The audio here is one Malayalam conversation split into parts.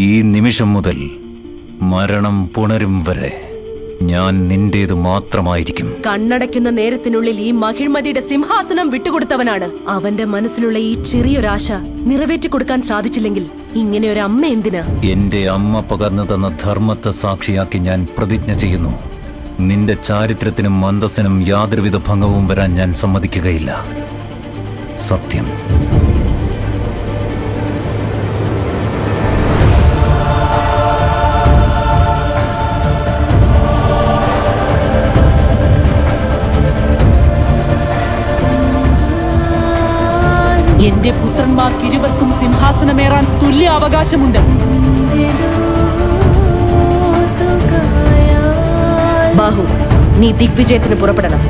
ഈ നിമിഷം മുതൽ മരണം പുണരും വരെ ഞാൻ നിന്റേത് മാത്രമായിരിക്കും. കണ്ണടയ്ക്കുന്ന നേരത്തിനുള്ളിൽ ഈ മഹിഴ്മതിയുടെ സിംഹാസനം വിട്ടുകൊടുത്തവനാണ്. അവന്റെ മനസ്സിലുള്ള ഈ ചെറിയൊരാശ നിറവേറ്റി കൊടുക്കാൻ സാധിച്ചില്ലെങ്കിൽ ഇങ്ങനെ ഒരു അമ്മ എന്തിനാ? എന്റെ അമ്മ പകർന്നു തന്ന ധർമ്മത്തെ സാക്ഷിയാക്കി ഞാൻ പ്രതിജ്ഞ ചെയ്യുന്നു, നിന്റെ ചാരിത്രത്തിനും അന്തസ്സിനും യാതൊരുവിധ ഭംഗവും വരാൻ ഞാൻ സമ്മതിക്കുകയില്ല. സത്യം. എന്റെ പുത്രന്മാർക്കിരുവർക്കും സിംഹാസനമേറാൻ തുല്യ അവകാശമുണ്ട്. ബാഹു, നീ ദിഗ്വിജയത്തിന് പുറപ്പെടണം.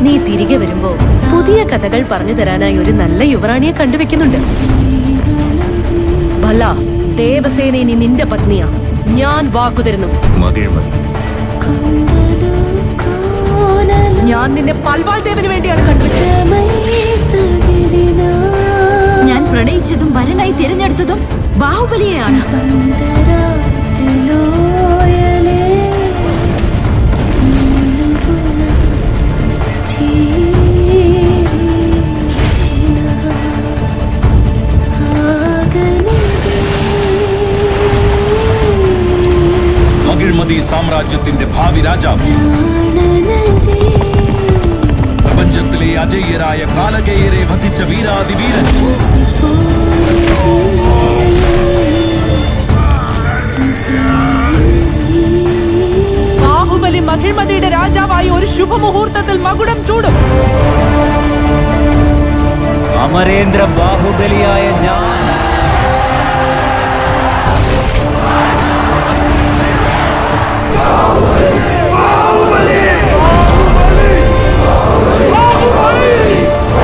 നീ തിരികെ വരുമ്പോ പുതിയ കഥകൾ പറഞ്ഞു തരാനായി ഒരു നല്ല യുവറാണിയെ കണ്ടുവെക്കുന്നുണ്ട്. ഭല്ല, ദേവസേന ഇനി നിന്റെ പത്നിയാ. ഞാൻ വാക്കുതരുന്നു. മകിഴ്മതി, ഞാൻ നിന്നെ പൽവാൾ ദേവന് വേണ്ടിയാണ് കണ്ടുവെച്ചത്. ഞാൻ പ്രണയിച്ചതും വരനായി തിരഞ്ഞെടുത്തതും ബാഹുബലിയെയാണ്. മകിഴ്മതി സാമ്രാജ്യത്തിന്റെ ഭാവി രാജാവ്, പ്രപഞ്ചത്തിലെ അജയ്യരായ കാലകേയരെ വധിച്ച വീരാതിവീരൻ, ബാഹുബലി മഹിഴ്മതിയുടെ രാജാവായി ഒരു ശുഭമുഹൂർത്തത്തിൽ മകുടം ചൂടും. അമരേന്ദ്ര ബാഹുബലിയായ ഞാൻ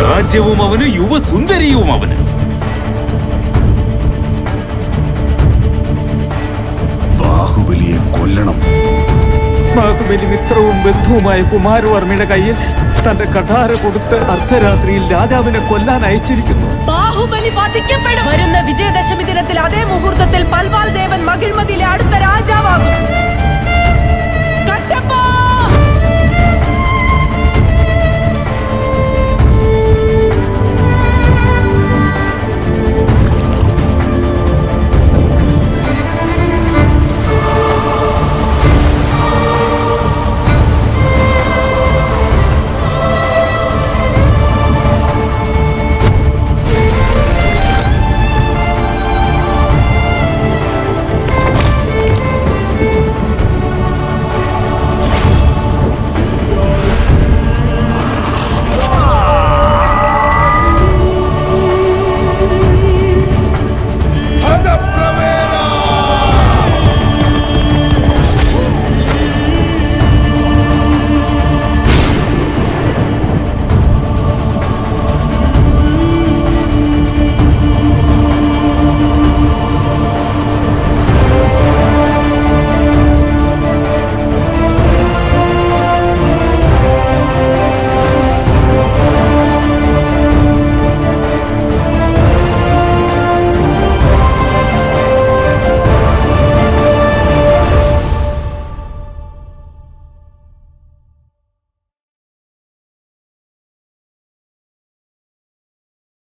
രാജ്യവും അവന്, യുവസുന്ദരിയും അവന്. ബാഹുബലിയെ കൊല്ലണം. ബാഹുബലി മിത്രവും ബന്ധുവുമായ കുമാരവർമ്മയുടെ കയ്യിൽ തന്റെ കഠാര കൊടുത്ത് അർദ്ധരാത്രിയിൽ രാജാവിനെ കൊല്ലാൻ അയച്ചിരിക്കുന്നു. ബാഹുബലി വധിക്കപ്പെടും. വരുന്ന വിജയദശമി ദിനത്തിൽ അതേ